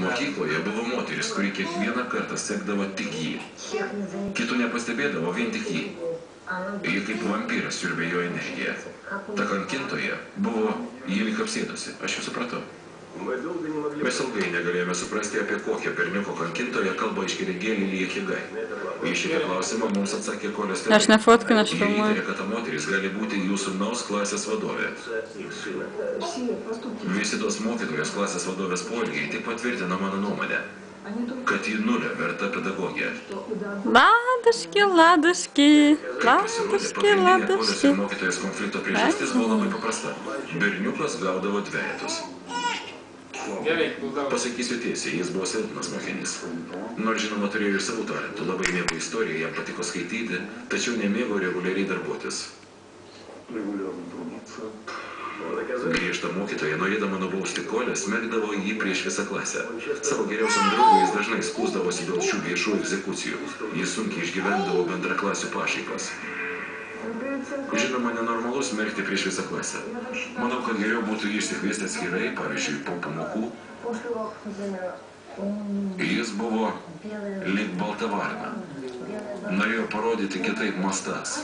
Mokykloje buvo moteris, kuri kiekvieną kartą sekdavo tik jį. Kitų nepastebėdavo vien tik jį. Ji kaip vampyras siurbė jo energiją. Ta kankintoja buvo jį lyg apsėdusi, aš jau supratau. Mes ilgai negalėjome suprasti, apie kokią berniuko kankintoją kalba aiškiaregė Lilija Higai. Į šitą klausimą mums atsakė Kolės tėvai. Jie įtarė, kad ta moteris gali būti jų sūnaus klasės vadovė. Visi tos mokytojos klasės vadovės poelgiai tik patvirtino mano nuomonę, kad ji nulio verta pedagogė. Ладушки, ладушки, ладушки, Pagrindinė Kolės ir ладушки. mokytojos konflikto priežastis buvo labai paprasta. Berniukas gaudavo dvejetus. Pasakysiu tiesiai, jis buvo silpnas mokinys. Nors žinoma turėjo ir savų talentų, labai mėgo istoriją, jam patiko skaityti, tačiau nemėgo reguliariai darbuotis. Griežta mokytoja, norėdama nubausti Kolę, smerkdavo jį prieš visą klasę. Savo geriausiam draugui jis dažnai skųsdavosi dėl šių viešų egzekucijų. Jis sunkiai išgyvendavo bendraklasių pašaipas. Žinoma, nenormalu smerkti prieš visą klasę. Manau, kad geriau būtų jį išsikviesti atskirai, pavyzdžiui, po pamokų. Jis buvo lyg balta varna. Norėjo parodyti kitaip mąstąs.